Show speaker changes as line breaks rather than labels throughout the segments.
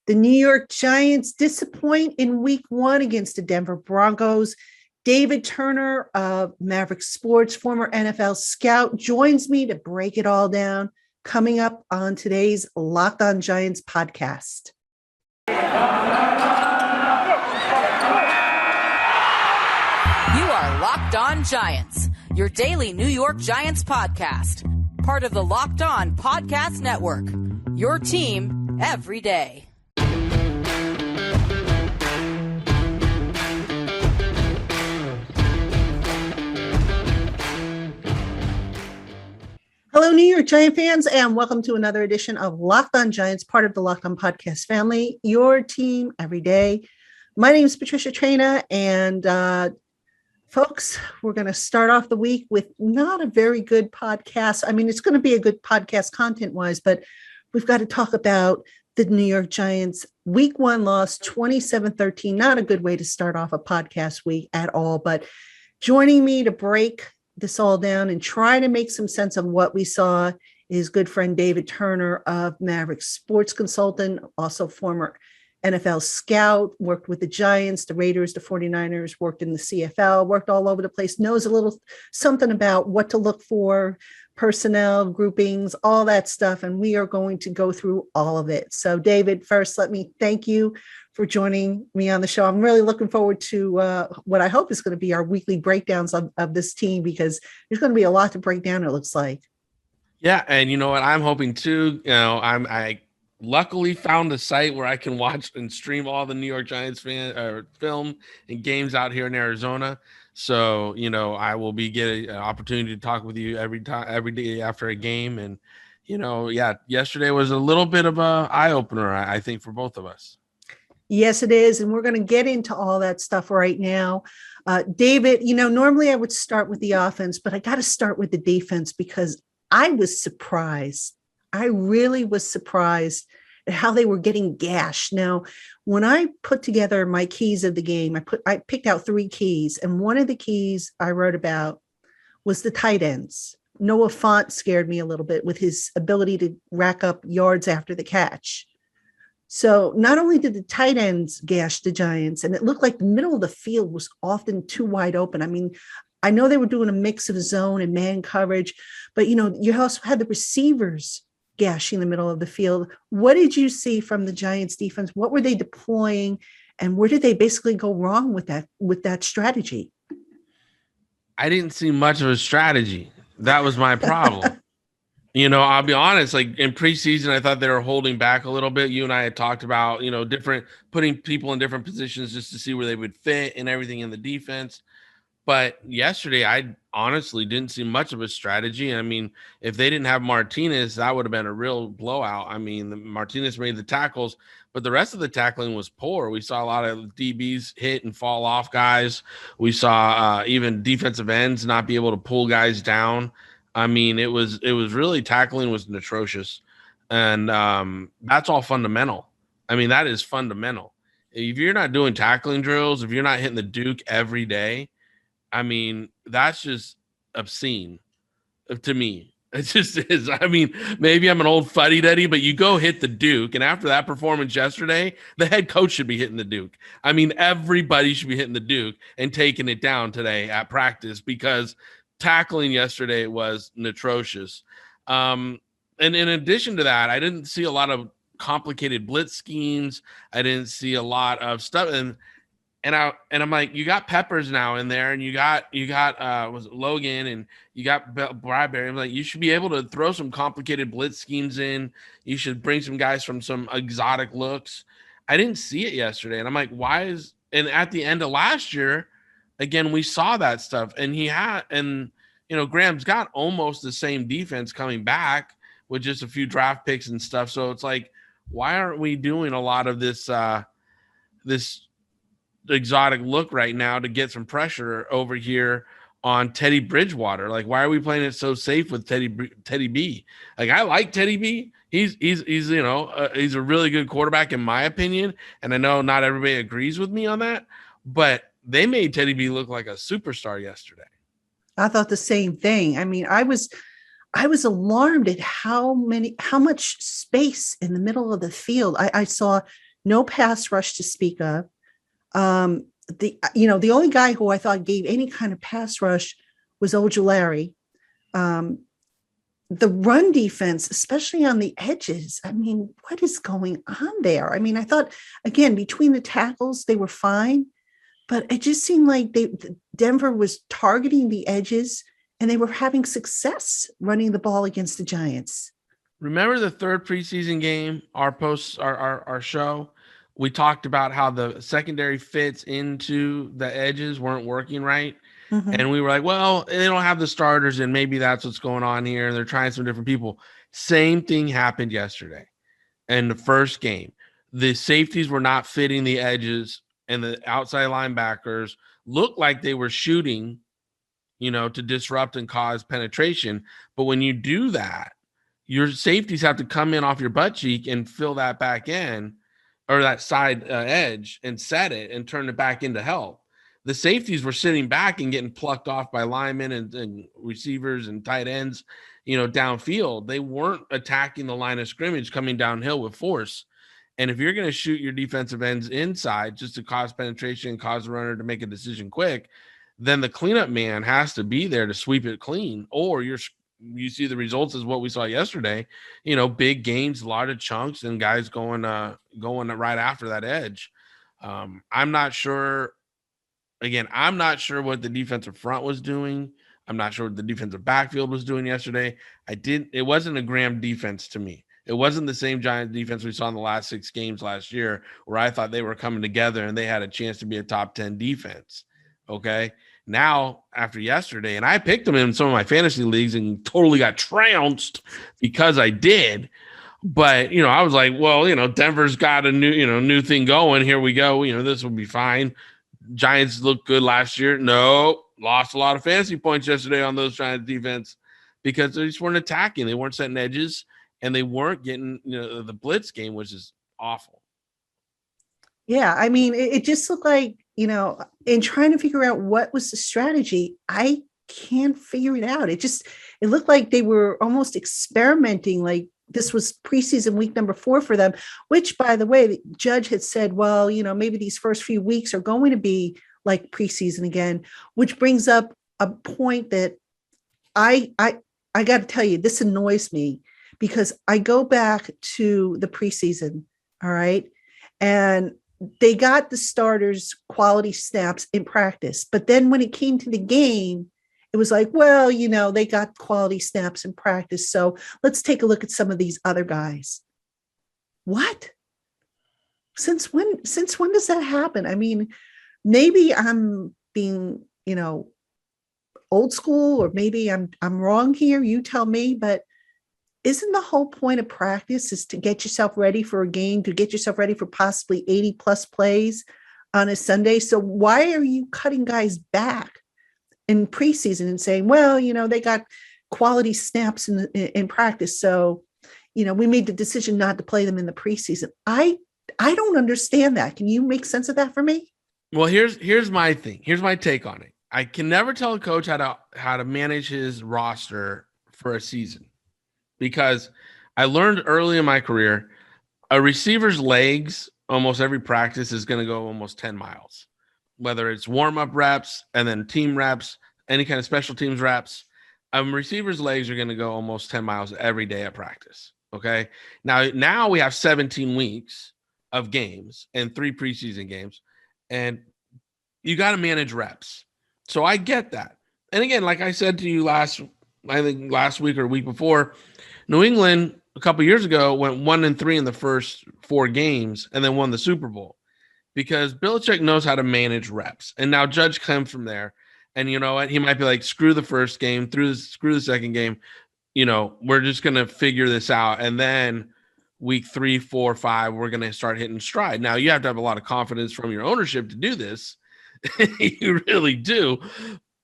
The New York Giants disappoint in week 1 against the Denver Broncos. David Turner of Maverick Sports, former NFL scout, joins me to break it all down, coming up on today's Locked On Giants podcast.
You are Locked On Giants, your daily New York Giants podcast, part of the Locked On Podcast Network, your team every day.
Hello, New York Giant fans, and welcome to another edition of Locked On Giants, part of the Locked On Podcast family, your team every day. My name is Patricia Traina, and folks, we're going to start off the week with not a very good podcast. I mean, it's going to be a good podcast content-wise, but we've got to talk about the New York Giants week 1 loss, 27-13. Not a good way to start off a podcast week at all, but joining me to break this all down and try to make some sense of what we saw is good friend David Turner of Maverick Sports Consultant, also former NFL scout, worked with the Giants, the Raiders, the 49ers, worked in the CFL, worked all over the place, knows a little something about what to look for, personnel, groupings, all that stuff. And we are going to go through all of it. So David, first, let me thank you for joining me on the show. I'm really looking forward to what I hope is going to be our weekly breakdowns of this team, because there's going to be a lot to break down, it looks like.
Yeah, and you know what? I'm hoping too. I luckily found a site where I can watch and stream all the New York Giants film and games out here in Arizona. So, I will be getting an opportunity to talk with you every day after a game. And, yesterday was a little bit of a eye-opener, I think, for both of us.
Yes, it is. And we're going to get into all that stuff right now. David, normally I would start with the offense, but I got to start with the defense because I was surprised. I really was surprised at how they were getting gashed. Now, when I put together my keys of the game, I picked out 3 keys. And one of the keys I wrote about was the tight ends. Noah Fant scared me a little bit with his ability to rack up yards after the catch. So not only did the tight ends gash the Giants, and it looked like the middle of the field was often too wide open. I mean, I know they were doing a mix of zone and man coverage, but, you also had the receivers gashing the middle of the field. What did you see from the Giants defense? What were they deploying, and where did they basically go wrong with that strategy?
I didn't see much of a strategy. That was my problem. I'll be honest, like in preseason, I thought they were holding back a little bit. You and I had talked about, putting people in different positions just to see where they would fit and everything in the defense. But yesterday, I honestly didn't see much of a strategy. I mean, if they didn't have Martinez, that would have been a real blowout. I mean, Martinez made the tackles, but the rest of the tackling was poor. We saw a lot of DBs hit and fall off guys. We saw even defensive ends not be able to pull guys down. I mean, it was really, tackling was atrocious. And that's all fundamental. I mean, that is fundamental. If you're not doing tackling drills, if you're not hitting the Duke every day, I mean, that's just obscene to me. It just is. I mean, maybe I'm an old fuddy-duddy, but you go hit the Duke, and after that performance yesterday, the head coach should be hitting the Duke. I mean, everybody should be hitting the Duke and taking it down today at practice, because tackling yesterday was atrocious. And in addition to that, I didn't see a lot of complicated blitz schemes. I didn't see a lot of stuff. And I'm like, you got Peppers now in there, and you got was it Logan, and you got Bradbury. I'm like, you should be able to throw some complicated blitz schemes in. You should bring some guys from some exotic looks. I didn't see it yesterday, and I'm like, and at the end of last year, again, we saw that stuff, and Graham's got almost the same defense coming back with just a few draft picks and stuff. So it's like, why aren't we doing a lot of this exotic look right now to get some pressure over here on Teddy Bridgewater? Like, why are we playing it so safe with Teddy B? Like, I like Teddy B. He's he's a really good quarterback in my opinion, and I know not everybody agrees with me on that, but they made Teddy B look like a superstar yesterday.
I thought the same thing. I mean, I was alarmed at how much space in the middle of the field. I saw no pass rush to speak of. The only guy who I thought gave any kind of pass rush was Ojulari. The run defense, especially on the edges, I mean, what is going on there? I mean, I thought, again, between the tackles, they were fine, but it just seemed like Denver was targeting the edges and they were having success running the ball against the Giants.
Remember the third preseason game, our show, we talked about how the secondary fits into the edges weren't working right.
Mm-hmm.
And we were like, well, they don't have the starters, and maybe that's what's going on here. And they're trying some different people. Same thing happened yesterday in the first game. The safeties were not fitting the edges, and the outside linebackers looked like they were shooting, to disrupt and cause penetration. But when you do that, your safeties have to come in off your butt cheek and fill that back in, or that side edge, and set it and turn it back into help. The safeties were sitting back and getting plucked off by linemen and receivers and tight ends, downfield. They weren't attacking the line of scrimmage coming downhill with force. And if you're going to shoot your defensive ends inside just to cause penetration, cause the runner to make a decision quick, then the cleanup man has to be there to sweep it clean, or you see the results as what we saw yesterday, big gains, a lot of chunks, and guys going right after that edge. I'm not sure. Again, I'm not sure what the defensive front was doing. I'm not sure what the defensive backfield was doing yesterday. It wasn't a Graham defense to me. It wasn't the same Giants defense we saw in the last 6 games last year, where I thought they were coming together and they had a chance to be a top 10 defense. Okay. Now, after yesterday, and I picked them in some of my fantasy leagues and totally got trounced because I did. But, I was like, well, Denver's got a new thing going. Here we go. This will be fine. Giants looked good last year. No, lost a lot of fantasy points yesterday on those Giants defense because they just weren't attacking. They weren't setting edges, and they weren't getting the blitz game, which is awful.
Yeah, I mean, it just looked like, in trying to figure out what was the strategy, I can't figure it out. It looked like they were almost experimenting, like this was preseason week number 4 for them, which, by the way, the judge had said, well, maybe these first few weeks are going to be like preseason again, which brings up a point that I got to tell you, this annoys me because I go back to the preseason. All right. And they got the starters quality snaps in practice. But then when it came to the game, it was like, well, they got quality snaps in practice. So let's take a look at some of these other guys. What? Since when does that happen? I mean, maybe I'm being, old school, or maybe I'm wrong here. You tell me, but isn't the whole point of practice is to get yourself ready for a game, to get yourself ready for possibly 80 plus plays on a Sunday? So why are you cutting guys back in preseason and saying, well, they got quality snaps in practice, so, we made the decision not to play them in the preseason? I don't understand that. Can you make sense of that for me?
Well, here's my thing. Here's my take on it. I can never tell a coach how to manage his roster for a season, because I learned early in my career, a receiver's legs almost every practice is going to go almost 10 miles. Whether it's warm-up reps and then team reps, any kind of special teams reps, receiver's legs are going to go almost 10 miles every day at practice, okay? Now we have 17 weeks of games and 3 preseason games, and you got to manage reps. So I get that. And again, like I said to you last week or week before, New England a couple years ago went 1-3 in the first 4 games and then won the Super Bowl, because Belichick knows how to manage reps. And now Judge comes from there, and you know what? He might be like, screw the first game, screw the second game. We're just going to figure this out. And then week 3, 4, 5, we're going to start hitting stride. Now you have to have a lot of confidence from your ownership to do this. You really do.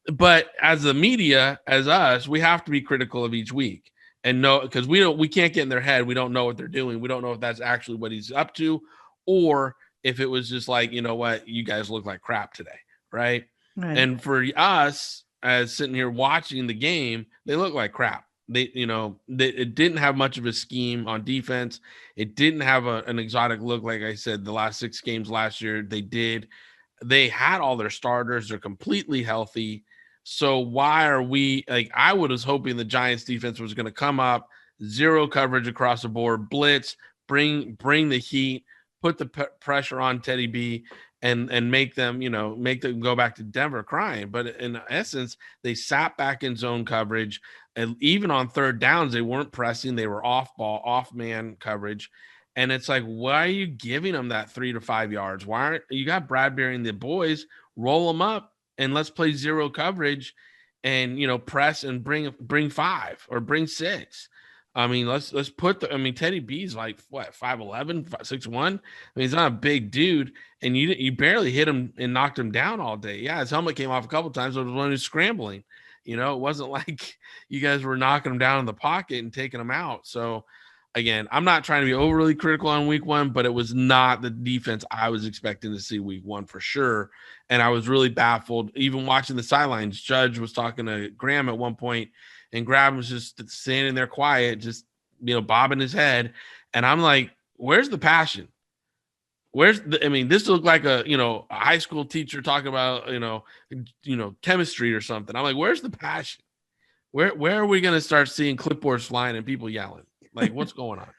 But as the media, as us, we have to be critical of each week and know, because we can't get in their head. We don't know what they're doing. We don't know if that's actually what he's up to, or if it was just like, you know what, you guys look like crap today, right? And for us, as sitting here watching the game, they look like crap. It didn't have much of a scheme on defense. It didn't have an exotic look. Like I said, the last 6 games last year, they had all their starters. They're completely healthy. So why are we like, I was hoping the Giants defense was going to come up, zero coverage across the board, blitz, bring the heat, put the pressure on Teddy B, and make them go back to Denver crying. But in essence, they sat back in zone coverage. And even on third downs, they weren't pressing. They were off ball, off man coverage. And it's like, why are you giving them that 3 to 5 yards? Why aren't you got Bradbury and the boys, roll them up and let's play zero coverage and, press and bring 5 or bring 6. I mean, let's put Teddy B's like what, 5'11", 6'1". I mean, he's not a big dude, and you barely hit him and knocked him down all day. Yeah, his helmet came off a couple times, but it was when he was scrambling. It wasn't like you guys were knocking him down in the pocket and taking him out. So again, I'm not trying to be overly critical on week 1, but it was not the defense I was expecting to see week 1 for sure. And I was really baffled. Even watching the sidelines, Judge was talking to Graham at one point, and Graham was just standing there quiet, just, bobbing his head. And I'm like, where's the passion? This looked like a high school teacher talking about, chemistry or something. I'm like, where's the passion? Where are we going to start seeing clipboards flying and people yelling? Like, what's going on?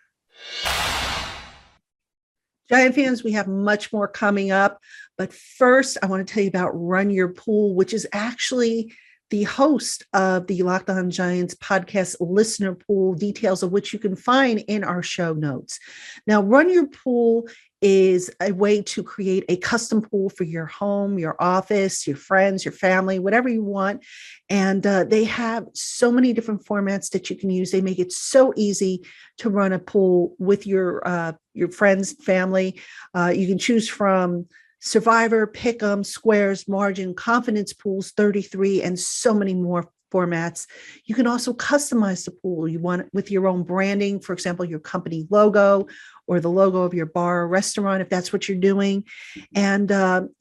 Giant fans, we have much more coming up. But first, I want to tell you about Run Your Pool, which is actually the host of the Locked On Giants podcast listener pool, details of which you can find in our show notes. Now, Run Your Pool is a way to create a custom pool for your home, your office, your friends, your family, whatever you want. And they have so many different formats that you can use. They make it so easy to run a pool with your friends, family. You can choose from Survivor, Pick'em, Squares, Margin, Confidence Pools, 33, and so many more formats. You can also customize the pool. You want it with your own branding, for example, your company logo or the logo of your bar or restaurant, if that's what you're doing. And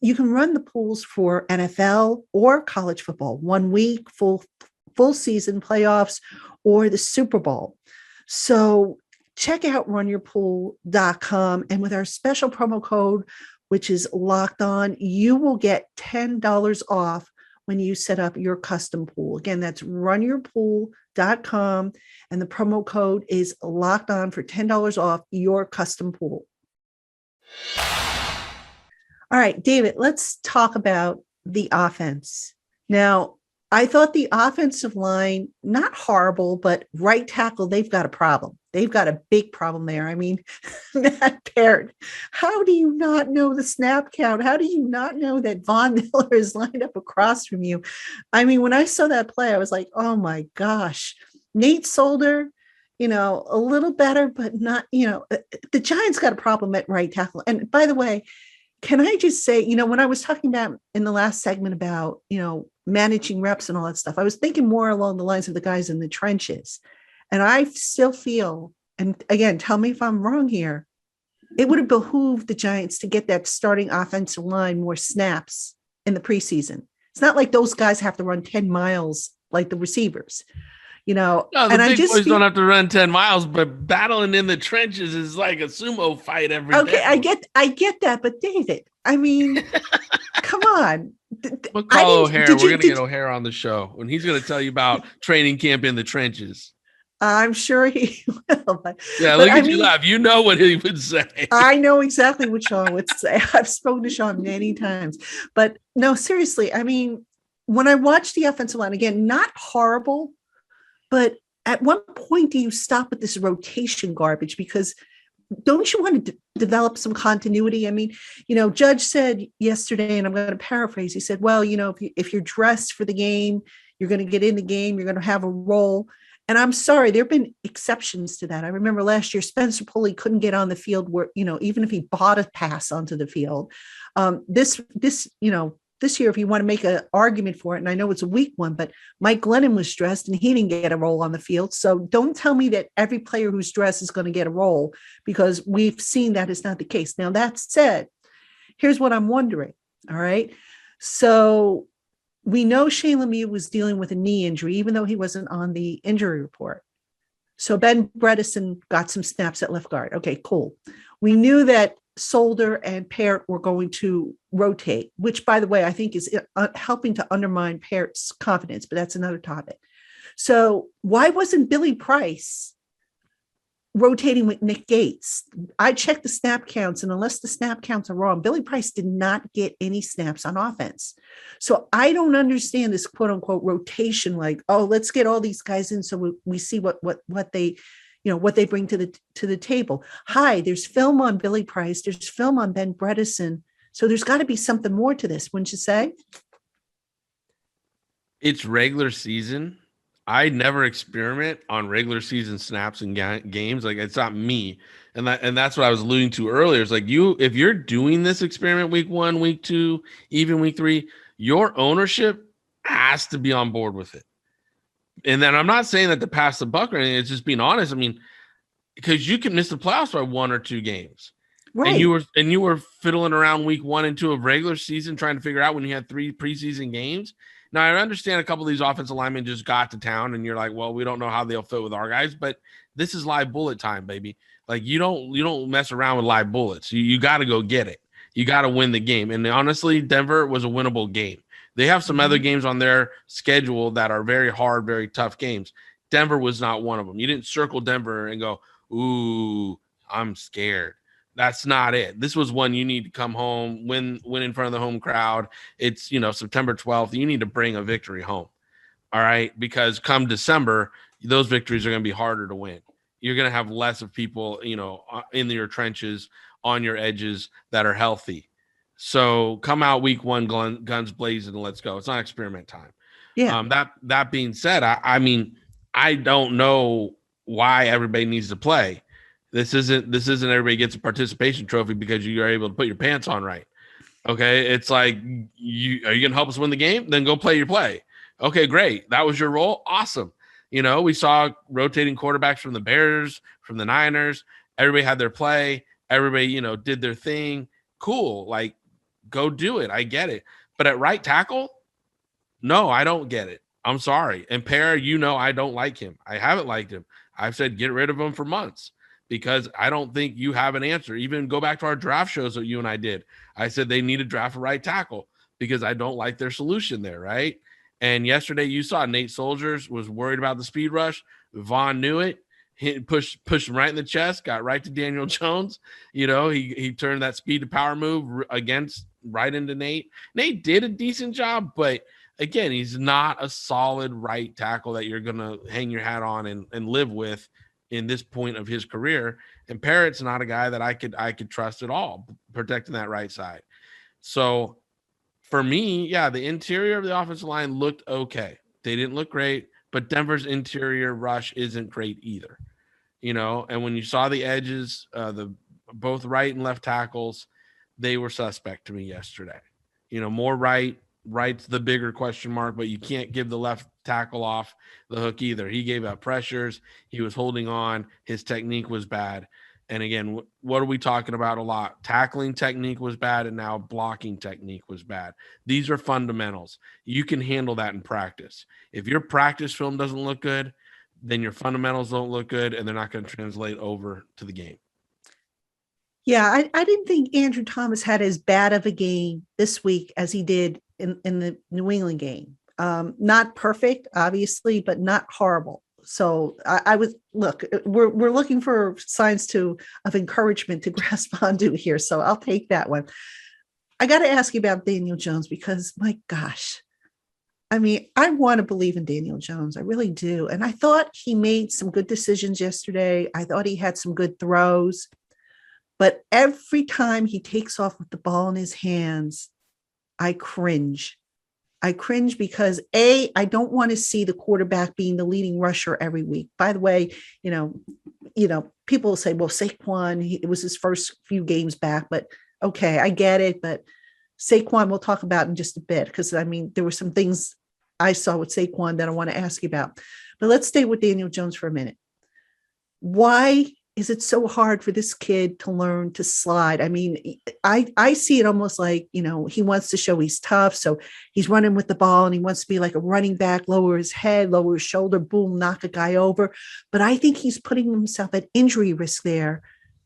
you can run the pools for NFL or college football, 1 week, full season playoffs, or the Super Bowl. So check out runyourpool.com. And with our special promo code, which is Locked On, you will get $10 off when you set up your custom pool. Again, that's runyourpool.com, and the promo code is Locked On for $10 off your custom pool. All right, David, let's talk about the offense. Now, I thought the offensive line, not horrible, but right tackle, they've got a problem. They've got a big problem there. I mean, Matt Baird, how do you not know the snap count? How do you not know that Von Miller is lined up across from you? I mean, when I saw that play, I was like, oh my gosh. Nate Solder, a little better, but not, the Giants got a problem at right tackle. And by the way, can I just say, when I was talking about in the last segment about, managing reps and all that stuff, I was thinking more along the lines of the guys in the trenches. And I still feel, and again, tell me if I'm wrong here, it would have behooved the Giants to get that starting offensive line more snaps in the preseason. It's not like those guys have to run 10 miles like the receivers.
No, the
and
big boys don't have to run 10 miles, but battling in the trenches is like a sumo fight every day.
Okay, I get that, but David, I mean, come on.
We'll call O'Hare. We're going to get O'Hare on the show, and he's going to tell you about training camp in the trenches.
I'm sure he will.
Yeah, look at you laugh. You know what he would say.
I know exactly what Sean would say. I've spoken to Sean many times. But no, seriously, I mean, when I watch the offensive line, again, not horrible, but at what point do you stop with this rotation garbage? Because don't you want to develop some continuity? I mean, Judge said yesterday, and I'm going to paraphrase, he said, well, if you're dressed for the game, you're going to get in the game, you're going to have a role. And I'm sorry, there have been exceptions to that. I remember last year, Spencer Pulley couldn't get on the field where, even if he bought a pass onto the field. This year, if you want to make an argument for it, and I know it's a weak one, but Mike Glennon was dressed and he didn't get a role on the field. So don't tell me that every player who's dressed is going to get a role, because we've seen that is not the case. Now, that said, here's what I'm wondering. All right. So we know Shane Lemieux was dealing with a knee injury, even though he wasn't on the injury report. So Ben Bredesen got some snaps at left guard. Okay, cool. We knew that Solder and Parrott were going to rotate, which, by the way, I think is helping to undermine Parrott's confidence, but that's another topic. So why wasn't Billy Price rotating with Nick Gates? I checked the snap counts, and unless the snap counts are wrong, Billy Price did not get any snaps on offense. So I don't understand this quote unquote rotation, like, oh, let's get all these guys in so we see what they, what they bring to the table. Hi, there's film on Billy Price, there's film on Ben Bredesen. So there's got to be something more to this, wouldn't you say?
It's regular season. I never experiment on regular season snaps and games. Like, it's not me. And that's what I was alluding to earlier. It's like, if you're doing this experiment week 1, week 2, even week 3, your ownership has to be on board with it. And then I'm not saying that to pass the buck or anything. It's just being honest. I mean, because you can miss the playoffs by 1 or 2 games. Right. And you were fiddling around week 1 and 2 of regular season trying to figure out when you had 3 preseason games. Now, I understand a couple of these offensive linemen just got to town, and you're like, well, we don't know how they'll fit with our guys, but this is live bullet time, baby. Like, you don't mess around with live bullets. You got to go get it. You got to win the game. And honestly, Denver was a winnable game. They have some other games on their schedule that are very hard, very tough games. Denver was not one of them. You didn't circle Denver and go, ooh, I'm scared. That's not it. This was one you need to come home, win in front of the home crowd. It's, September 12th. You need to bring a victory home. All right. Because come December, those victories are going to be harder to win. You're going to have less of people, in your trenches, on your edges that are healthy. So come out week 1, guns blazing, and let's go. It's not experiment time. Yeah. That being said, I mean, I don't know why everybody needs to play. This isn't everybody gets a participation trophy because you are able to put your pants on right. Okay. It's like, are you going to help us win the game? Then go play your play. Okay, great. That was your role. Awesome. We saw rotating quarterbacks from the Bears, from the Niners. Everybody had their play. Everybody, did their thing. Cool. Like, go do it. I get it. But at right tackle, no, I don't get it. I'm sorry. And Pear, I don't like him. I haven't liked him. I've said get rid of him for months, because I don't think you have an answer. Even go back to our draft shows that you and I did. I said they need to draft a right tackle because I don't like their solution there, right? And yesterday you saw Nate Soldiers was worried about the speed rush. Vaughn knew it. He pushed him right in the chest, got right to Daniel Jones. He turned that speed to power move right into Nate. Nate did a decent job, but again, he's not a solid right tackle that you're going to hang your hat on and live with in this point of his career. And Parrott's not a guy that I could trust at all protecting that right side. So for me, yeah, the interior of the offensive line looked okay. They didn't look great, but Denver's interior rush isn't great either. And when you saw the edges, the both right and left tackles, they were suspect to me yesterday. More right's the bigger question mark, but you can't give the left tackle off the hook either. He gave up pressures. He was holding on. His technique was bad. And again, what are we talking about a lot? Tackling technique was bad, and now blocking technique was bad. These are fundamentals. You can handle that in practice. If your practice film doesn't look good, then your fundamentals don't look good, and they're not going to translate over to the game.
Yeah, I didn't think Andrew Thomas had as bad of a game this week as he did in the New England game. Not perfect, obviously, but not horrible. So we're looking for signs of encouragement to grasp onto here. So I'll take that one. I got to ask you about Daniel Jones, because my gosh, I mean, I want to believe in Daniel Jones. I really do. And I thought he made some good decisions yesterday. I thought he had some good throws, but every time he takes off with the ball in his hands, I cringe. I cringe because I don't want to see the quarterback being the leading rusher every week. By the way, people will say, well, Saquon, it was his first few games back, but okay, I get it. But Saquon we'll talk about in just a bit, because I mean, there were some things I saw with Saquon that I want to ask you about. But let's stay with Daniel Jones for a minute. Why is it so hard for this kid to learn to slide? I mean, I see it almost like, he wants to show he's tough. So he's running with the ball and he wants to be like a running back, lower his head, lower his shoulder, boom, knock a guy over. But I think he's putting himself at injury risk there,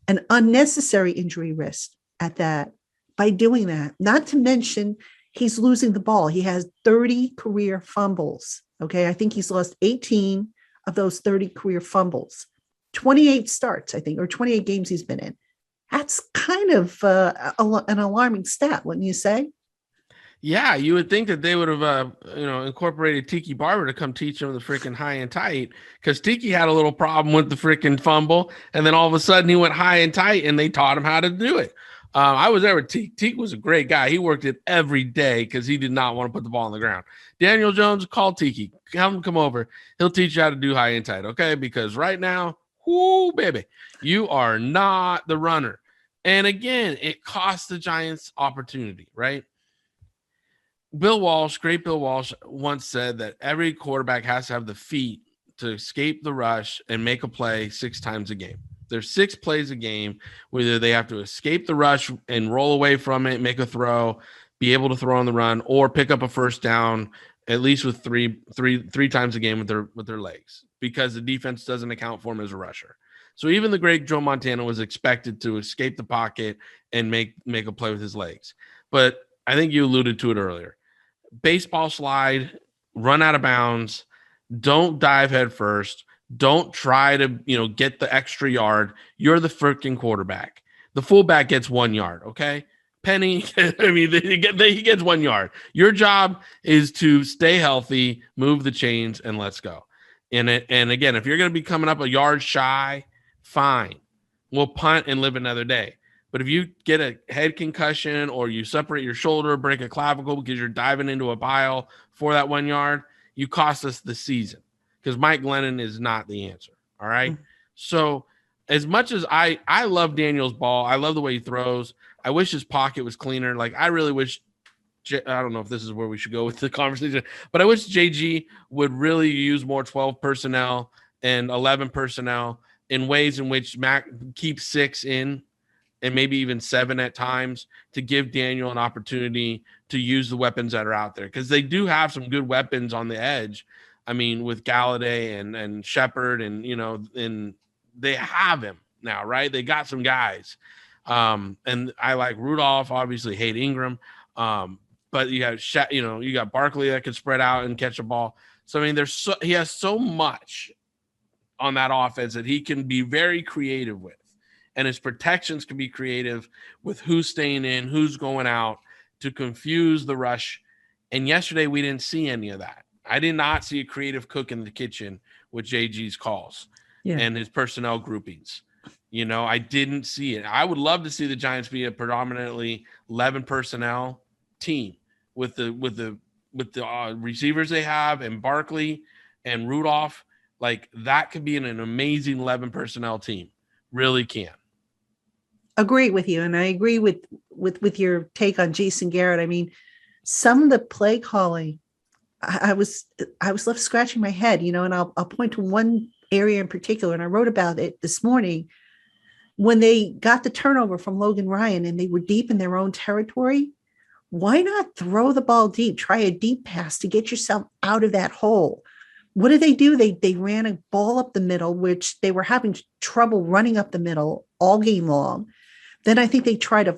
an unnecessary injury risk at that, by doing that. Not to mention he's losing the ball. He has 30 career fumbles. Okay. I think he's lost 18 of those 30 career fumbles. 28 starts, I think, or 28 games he's been in. That's kind of an alarming stat, wouldn't you say?
Yeah, you would think that they would have, incorporated Tiki Barber to come teach him the freaking high and tight, because Tiki had a little problem with the freaking fumble, and then all of a sudden he went high and tight, and they taught him how to do it. I was there with Tiki. Tiki was a great guy. He worked it every day because he did not want to put the ball on the ground. Daniel Jones, call Tiki. Have him come over. He'll teach you how to do high and tight, okay? Because right now, whoo, baby, you are not the runner. And again, it costs the Giants opportunity, right? Bill Walsh, great Bill Walsh, once said that every quarterback has to have the feet to escape the rush and make a play 6 times a game. There's 6 plays a game, whether they have to escape the rush and roll away from it, make a throw, be able to throw on the run, or pick up a first down, at least with three times a game with their legs, because the defense doesn't account for him as a rusher. So even the great Joe Montana was expected to escape the pocket and make a play with his legs. But I think you alluded to it earlier. Baseball slide, run out of bounds, don't dive head first, don't try to, get the extra yard. You're the freaking quarterback. The fullback gets 1 yard, okay? Penny, I mean, he gets 1 yard. Your job is to stay healthy, move the chains, and let's go. And again, if you're going to be coming up a yard shy, fine. We'll punt and live another day. But if you get a head concussion or you separate your shoulder, break a clavicle because you're diving into a pile for that 1 yard, you cost us the season, because Mike Glennon is not the answer. All right. Mm-hmm. So as much as I love Daniel's ball, I love the way he throws. I wish his pocket was cleaner. Like, I really wish, I don't know if this is where we should go with the conversation, but I wish JG would really use more 12 personnel and 11 personnel in ways in which Mac keeps 6 in, and maybe even 7 at times, to give Daniel an opportunity to use the weapons that are out there. Because they do have some good weapons on the edge. I mean, with Galladay and Shepard, and, and they have him now, right? They got some guys. And I like Rudolph, obviously hate Ingram. But you have, you got Barkley that can spread out and catch a ball. So, I mean, he has so much on that offense that he can be very creative with. And his protections can be creative with who's staying in, who's going out, to confuse the rush. And yesterday we didn't see any of that. I did not see a creative cook in the kitchen with JG's calls and his personnel groupings. I didn't see it. I would love to see the Giants be a predominantly 11 personnel team with the receivers they have, and Barkley and Rudolph. Like, that could be an amazing 11 personnel team. Really can.
Agree with you. And I agree with your take on Jason Garrett. I mean, some of the play calling, I was left scratching my head, and I'll point to one area in particular. And I wrote about it this morning. When they got the turnover from Logan Ryan and they were deep in their own territory, why not throw the ball deep? Try a deep pass to get yourself out of that hole. What did they do? They ran a ball up the middle, which they were having trouble running up the middle all game long. Then I think they tried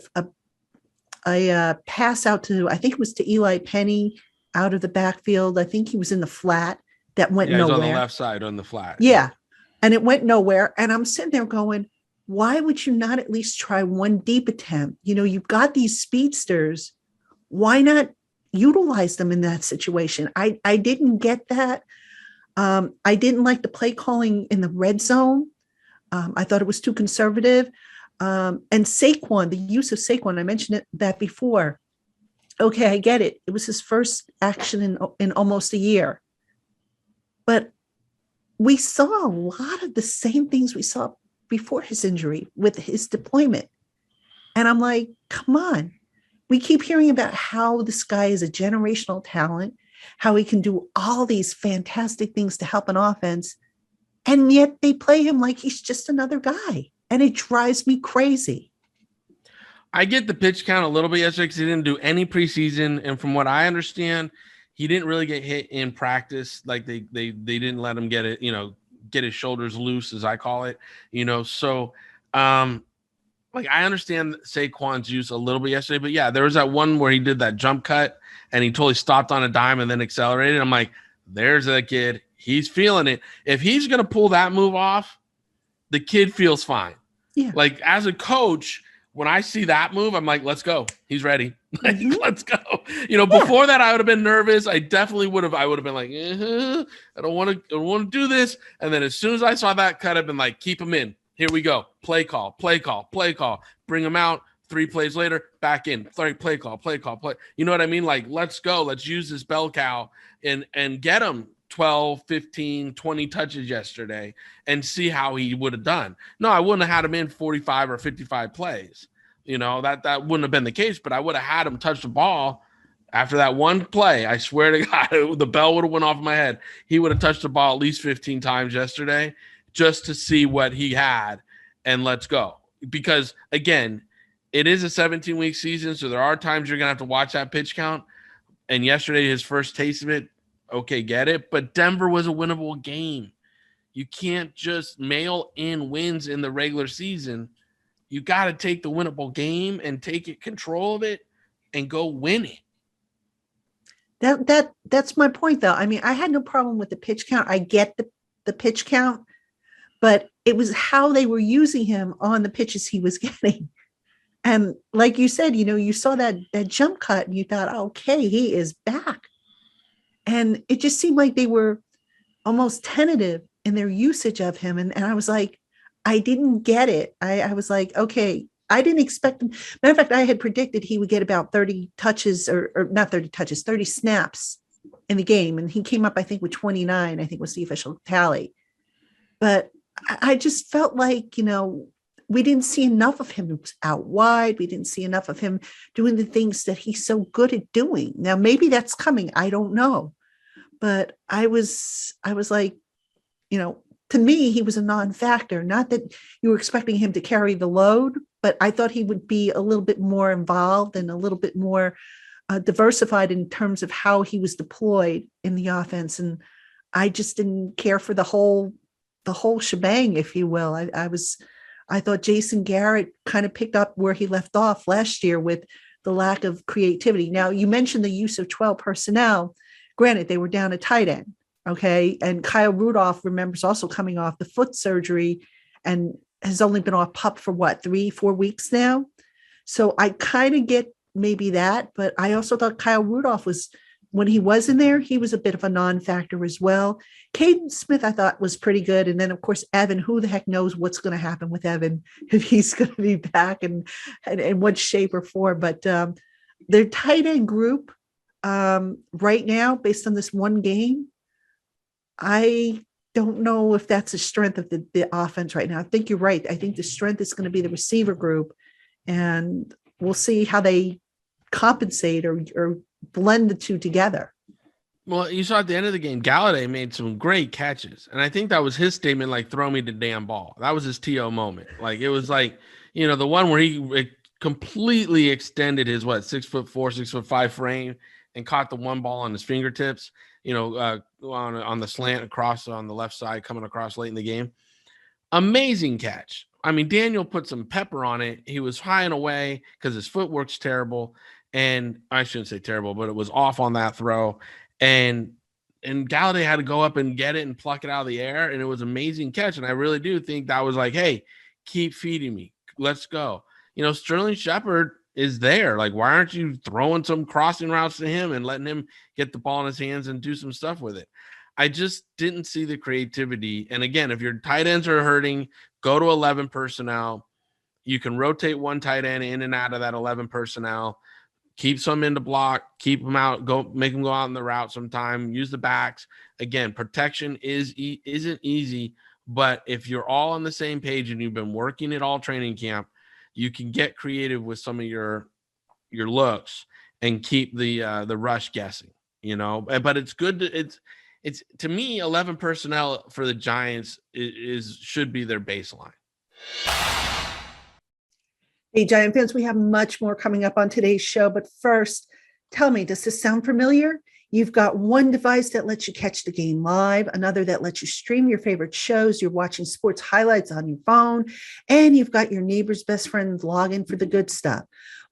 a pass out to, I think it was to Eli Penny out of the backfield. I think he was in the flat that went nowhere.
He's on the left side on the flat.
Yeah. And it went nowhere. And I'm sitting there going, why would you not at least try one deep attempt? You've got these speedsters. Why not utilize them in that situation? I didn't get that. I didn't like the play calling in the red zone. I thought it was too conservative. And Saquon, the use of Saquon, I mentioned that before. Okay, I get it. It was his first action in almost a year. But we saw a lot of the same things we saw before his injury with his deployment. And I'm like, come on. We keep hearing about how this guy is a generational talent, how he can do all these fantastic things to help an offense. And yet they play him like he's just another guy. And it drives me crazy.
I get the pitch count a little bit yesterday because he didn't do any preseason. And from what I understand, he didn't really get hit in practice. Like they didn't let him get it, get his shoulders loose, as I call it, So, like I understand Saquon's use a little bit yesterday, but yeah, there was that one where he did that jump cut and he totally stopped on a dime and then accelerated. I'm like, there's that kid. He's feeling it. If he's going to pull that move off, the kid feels fine.
Yeah.
Like as a coach, when I see that move, I'm like, let's go. He's ready. Like, let's go. Before that, I would have been nervous. I definitely would have. I would have been like, I don't want to do this. And then as soon as I saw that cut, I've been like, keep him in. Here we go. Play call, play call, play call. Bring him out. 3 plays later, back in. Play call, play call, play. You know what I mean? Like, let's go. Let's use this bell cow and get him 12, 15, 20 touches yesterday and see how he would have done. No, I wouldn't have had him in 45 or 55 plays. That wouldn't have been the case, but I would have had him touch the ball after that one play. I swear to God, the bell would have went off in my head. He would have touched the ball at least 15 times yesterday just to see what he had and let's go. Because again, it is a 17-week season, so there are times you're going to have to watch that pitch count. And yesterday, his first taste of it, okay, get it. But Denver was a winnable game. You can't just mail in wins in the regular season. You got to take the winnable game and take control of it and go win
it. That's my point, though. I mean, I had no problem with the pitch count. I get the pitch count, but it was how they were using him on the pitches he was getting. And like you said, you saw that jump cut and you thought, okay, he is back. And it just seemed like they were almost tentative in their usage of him. And I was like, I didn't get it. I was like, okay, I didn't expect him. Matter of fact, I had predicted he would get about 30 touches or not 30 touches, 30 snaps in the game. And he came up, I think, with 29, I think was the official tally. But I just felt like, we didn't see enough of him out wide. We didn't see enough of him doing the things that he's so good at doing. Now, maybe that's coming. I don't know. But I was like, to me, he was a non-factor. Not that you were expecting him to carry the load, but I thought he would be a little bit more involved and a little bit more diversified in terms of how he was deployed in the offense. And I just didn't care for the whole shebang, if you will. I thought Jason Garrett kind of picked up where he left off last year with the lack of creativity. Now, you mentioned the use of 12 personnel. Granted, they were down a tight end, okay? And Kyle Rudolph, remembers, also coming off the foot surgery and has only been off PUP for 3-4 weeks now. So I kind of get maybe that, but I also thought Kyle Rudolph was, when he was in there, he was a bit of a non-factor as well. Caden Smith, I thought, was pretty good. And then, of course, Evan, who the heck knows what's going to happen with Evan, if he's going to be back and in what shape or form. But their tight end group right now, based on this one game, I don't know if that's the strength of the offense right now. I think you're right. I think the strength is going to be the receiver group. And we'll see how they compensate or blend the two together.
Well, you saw at the end of the game, Galladay made some great catches. And I think that was his statement, like, throw me the damn ball. That was his TO moment. Like, it was like, the one where he completely extended his, 6'4", 6'5" frame and caught the one ball on his fingertips, on the slant across on the left side, coming across late in the game. Amazing catch. I mean, Daniel put some pepper on it. He was high and away because his footwork's terrible. And I shouldn't say terrible, but it was off on that throw. And Galladay had to go up and get it and pluck it out of the air. And it was an amazing catch. And I really do think that was like, hey, keep feeding me. Let's go. Sterling Shepard is there. Like, why aren't you throwing some crossing routes to him and letting him get the ball in his hands and do some stuff with it? I just didn't see the creativity. And again, if your tight ends are hurting, go to 11 personnel. You can rotate one tight end in and out of that 11 personnel. Keep some in the block, keep them out, make them go out in the route sometime, use the backs. Again, protection isn't easy, but if you're all on the same page and you've been working it all training camp, you can get creative with some of your looks and keep the rush guessing, But it's good it's to me 11 personnel for the Giants should be their baseline.
Hey, Giant fans, we have much more coming up on today's show. But first, tell me, does this sound familiar? You've got one device that lets you catch the game live, another that lets you stream your favorite shows. You're watching sports highlights on your phone, and you've got your neighbor's best friend login for the good stuff.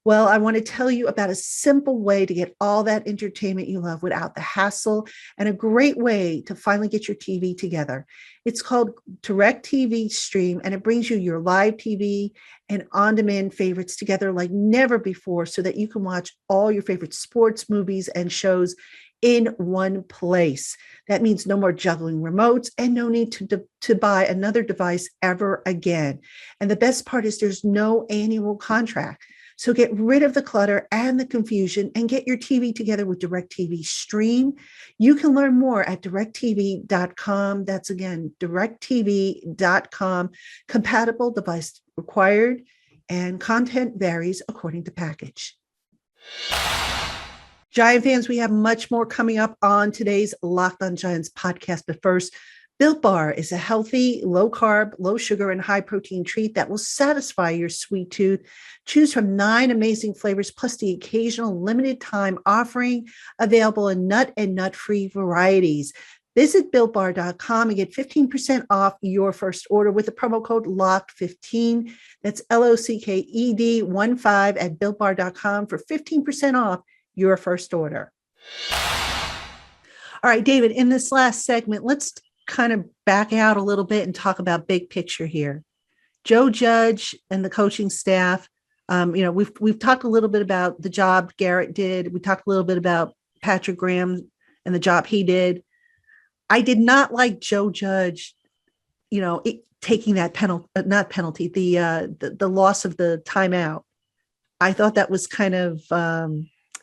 Well, I want to tell you about a simple way to get all that entertainment you love without the hassle, and a great way to finally get your TV together. It's called DirecTV Stream, and it brings you your live TV and on-demand favorites together like never before, so that you can watch all your favorite sports, movies, and shows in one place. That means no more juggling remotes and no need to buy another device ever again. And the best part is there's no annual contract. So get rid of the clutter and the confusion and get your TV together with DirecTV Stream. You can learn more at directtv.com. That's again, directtv.com. Compatible device required, and content varies according to package. Giant fans, we have much more coming up on today's Locked On Giants podcast. But first, Built Bar is a healthy, low-carb, low-sugar, and high-protein treat that will satisfy your sweet tooth. Choose from 9 amazing flavors, plus the occasional limited-time offering available in nut and nut-free varieties. Visit BuiltBar.com and get 15% off your first order with the promo code LOCKED15. That's LOCKED15 at BuiltBar.com for 15% off your first order. All right, David, in this last segment, let's kind of back out a little bit and talk about big picture here. Joe Judge and the coaching staff, we've talked a little bit about the job Garrett did. We talked a little bit about Patrick Graham and the job he did. I did not like Joe Judge, taking that penalty, the loss of the timeout. I thought that was kind of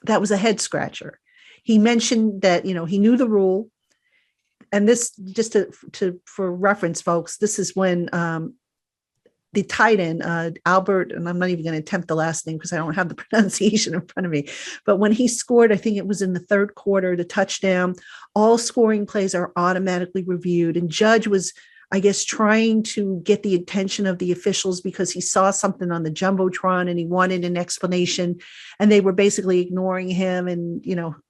that was a head scratcher. He mentioned that he knew the rule. And this, just for reference, folks, this is when the tight end, Albert, and I'm not even going to attempt the last name because I don't have the pronunciation in front of me, but when he scored, I think it was in the third quarter, the touchdown, all scoring plays are automatically reviewed. And Judge was, I guess, trying to get the attention of the officials because he saw something on the Jumbotron and he wanted an explanation, and they were basically ignoring him. And,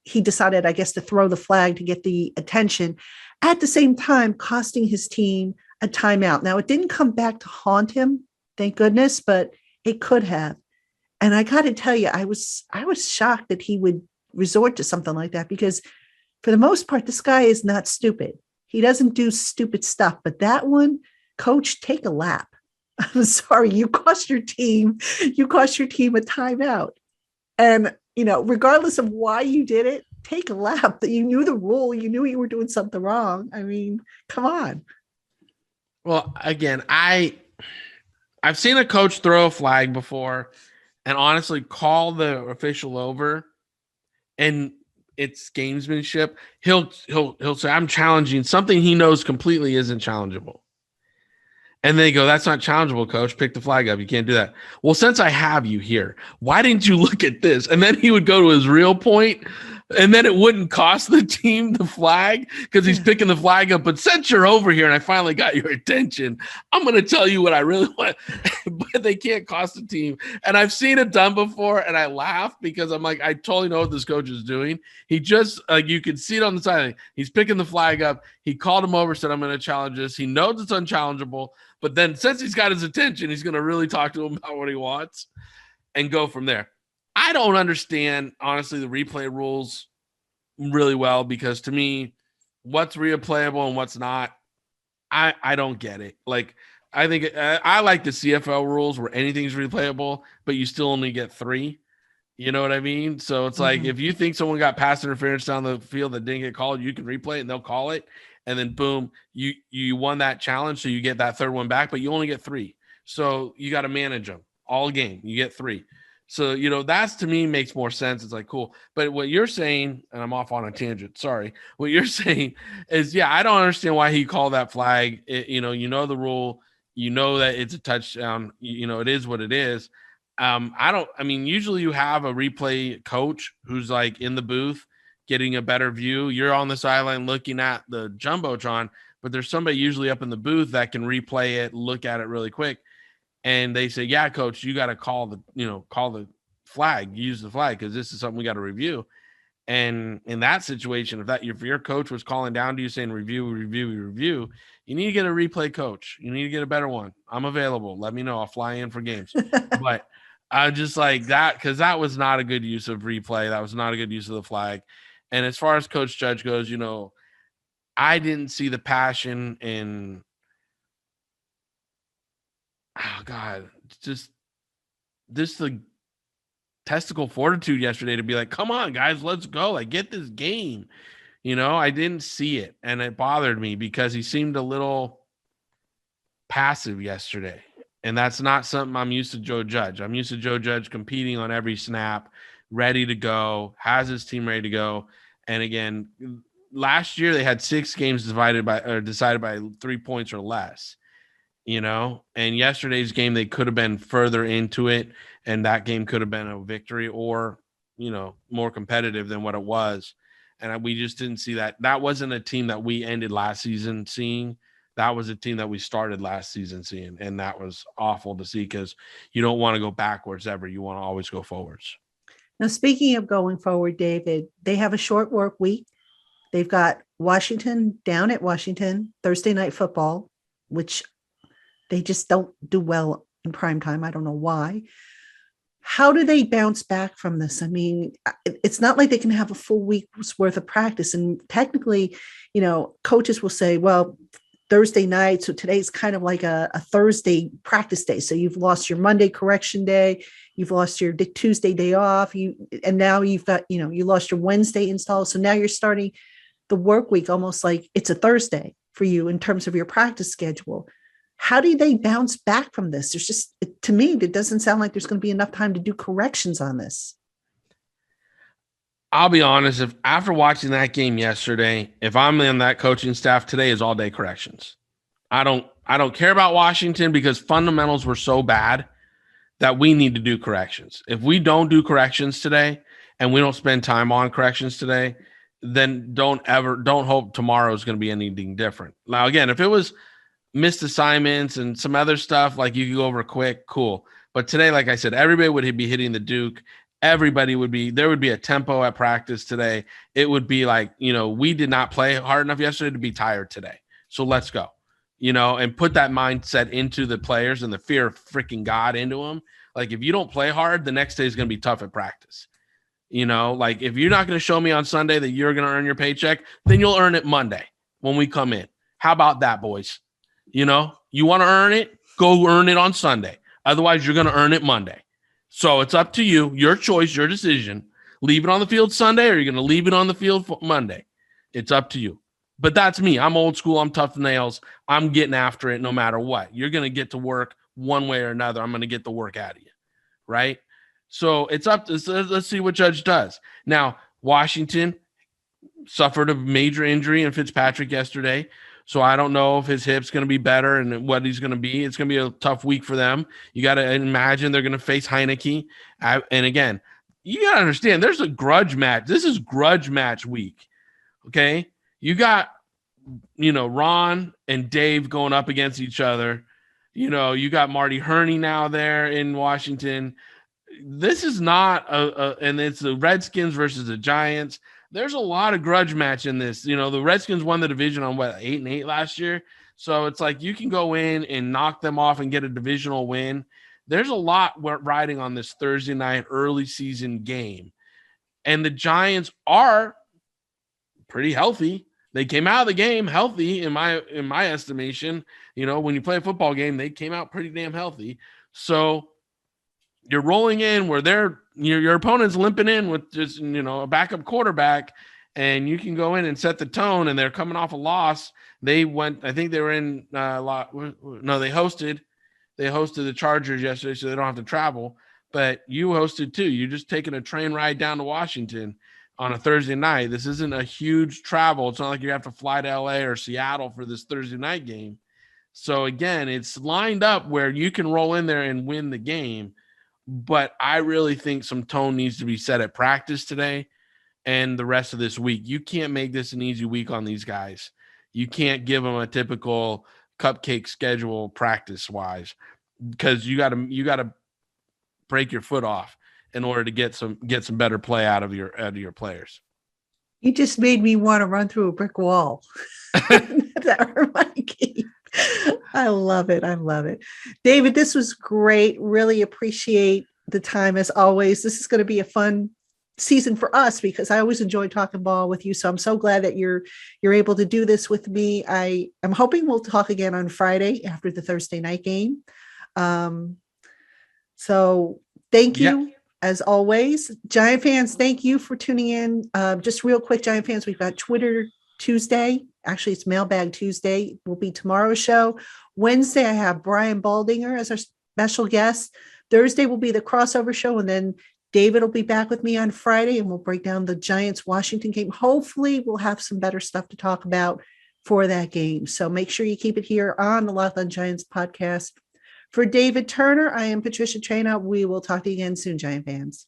he decided, I guess, to throw the flag to get the attention, at the same time costing his team a timeout. Now, it didn't come back to haunt him, thank goodness, but it could have. And I got to tell you, I was shocked that he would resort to something like that, because for the most part, this guy is not stupid. He doesn't do stupid stuff. But that one, coach, take a lap. I'm sorry, you cost your team a timeout. And, regardless of why you did it, take a lap. That you knew the rule. You knew you were doing something wrong. I mean, come on.
Well, again, I've seen a coach throw a flag before and honestly call the official over, and it's gamesmanship. He'll say, I'm challenging something he knows completely isn't challengeable. And they go, that's not challengeable, coach. Pick the flag up. You can't do that. Well, since I have you here, why didn't you look at this? And then he would go to his real point, and then it wouldn't cost the team the flag because he's picking the flag up. But since you're over here and I finally got your attention, I'm going to tell you what I really want. But they can't cost the team. And I've seen it done before, and I laugh because I'm like, I totally know what this coach is doing. He just, you can see it on the side. He's picking the flag up. He called him over, said, I'm going to challenge this. He knows it's unchallengeable. But then since he's got his attention, he's going to really talk to him about what he wants and go from there. I don't understand, honestly, the replay rules really well, because to me, what's replayable and what's not, I don't get it. Like, I think I like the CFL rules where anything's replayable, but you still only get 3. You know what I mean? So it's like, if you think someone got pass interference down the field that didn't get called, you can replay it and they'll call it. And then boom, you won that challenge. So you get that third one back, but you only get 3. So you got to manage them all game. You get 3. So, that's to me makes more sense. It's like, cool. But what you're saying, and I'm off on a tangent, sorry. What you're saying is, I don't understand why he called that flag. The rule, that it's a touchdown, it is what it is. Usually you have a replay coach who's like in the booth getting a better view. You're on the sideline looking at the Jumbotron, but there's somebody usually up in the booth that can replay it, look at it really quick. And they say, yeah, coach, you got to call the flag, use the flag, because this is something we got to review. And in that situation, if your coach was calling down to you saying review, you need to get a replay coach. You need to get a better one. I'm available. Let me know. I'll fly in for games. But I just like that, because that was not a good use of replay. That was not a good use of the flag. And as far as Coach Judge goes, I didn't see the passion in, oh God, just the testicle fortitude yesterday to be like, come on, guys, let's go. Like, get this game. I didn't see it. And it bothered me because he seemed a little passive yesterday. And that's not something I'm used to Joe Judge. I'm used to Joe Judge competing on every snap, ready to go, has his team ready to go. And again, last year they had 6 games decided by 3 points or less, and yesterday's game, they could have been further into it. And that game could have been a victory or, more competitive than what it was. And we just didn't see that. That wasn't a team that we ended last season seeing. That was a team that we started last season seeing. And that was awful to see, because you don't want to go backwards ever. You want to always go forwards.
Now, speaking of going forward, David, they have a short work week. They've got Washington down at Washington, Thursday night football, which they just don't do well in prime time. I don't know why. How do they bounce back from this? I mean, it's not like they can have a full week's worth of practice. And technically, coaches will say, well, Thursday night, so today's kind of like a Thursday practice day. So you've lost your Monday correction day, you've lost your Tuesday day off, and now you've got, you lost your Wednesday install. So now you're starting the work week almost like it's a Thursday for you in terms of your practice schedule. How do they bounce back from this? There's just, to me, it doesn't sound like there's going to be enough time to do corrections on this.
I'll be honest, if after watching that game yesterday, if I'm in that coaching staff, today is all day corrections. I don't care about Washington, because fundamentals were so bad that we need to do corrections. If we don't do corrections today and we don't spend time on corrections today, then don't hope tomorrow is going to be anything different. Now, again, if it was missed assignments and some other stuff, like you could go over quick, cool. But today, like I said, everybody would be hitting the Duke. There would be a tempo at practice today. It would be like, we did not play hard enough yesterday to be tired today. So let's go, and put that mindset into the players and the fear of freaking God into them. Like, if you don't play hard, the next day is going to be tough at practice. Like, if you're not going to show me on Sunday that you're going to earn your paycheck, then you'll earn it Monday when we come in. How about that, boys? You want to earn it? Go earn it on Sunday. Otherwise, you're going to earn it Monday. So it's up to you, your choice, your decision. Leave it on the field Sunday, or you're going to leave it on the field Monday. It's up to you. But that's me. I'm old school. I'm tough nails. I'm getting after it no matter what. You're going to get to work one way or another. I'm going to get the work out of you, right? So it's up to, let's see what Judge does. Now, Washington suffered a major injury in Fitzpatrick yesterday. So I don't know if his hip's going to be better and what he's going to be. It's going to be a tough week for them. You got to imagine they're going to face Heineke. And again, you got to understand, there's a grudge match. This is grudge match week. Okay. You got, Ron and Dave going up against each other. You got Marty Herney now there in Washington. This is not and it's the Redskins versus the Giants. There's a lot of grudge match in this. The Redskins won the division on 8-8 last year. So it's like you can go in and knock them off and get a divisional win. There's a lot riding on this Thursday night early season game. And the Giants are pretty healthy. They came out of the game healthy in my estimation. When you play a football game, they came out pretty damn healthy. So you're rolling in where your opponent's limping in with just, a backup quarterback, and you can go in and set the tone, and they're coming off a loss. They hosted the Chargers yesterday, so they don't have to travel, but you hosted too. You're just taking a train ride down to Washington on a Thursday night. This isn't a huge travel. It's not like you have to fly to LA or Seattle for this Thursday night game. So again, it's lined up where you can roll in there and win the game. But I really think some tone needs to be set at practice today. and the rest of this week. You can't make this an easy week on these guys. You can't give them a typical cupcake schedule practice wise, because you got to break your foot off in order to get some better play out of your players.
You just made me want to run through a brick wall. That hurt my game. I love it. I love it. David, this was great. Really appreciate the time as always. This is going to be a fun season for us because I always enjoy talking ball with you. So I'm so glad that you're able to do this with me. I'm hoping we'll talk again on Friday after the Thursday night game. So thank you. As always, Giant fans, thank you for tuning in. Just real quick, Giant fans, we've got Twitter Tuesday. Actually, it's Mailbag Tuesday. Will be tomorrow's show. Wednesday, I have Brian Baldinger as our special guest. Thursday will be the crossover show, and then David will be back with me on Friday, and we'll break down the Giants-Washington game. Hopefully, we'll have some better stuff to talk about for that game. So make sure you keep it here on the Locked On Giants podcast. For David Turner, I am Patricia Traina. We will talk to you again soon, Giant fans.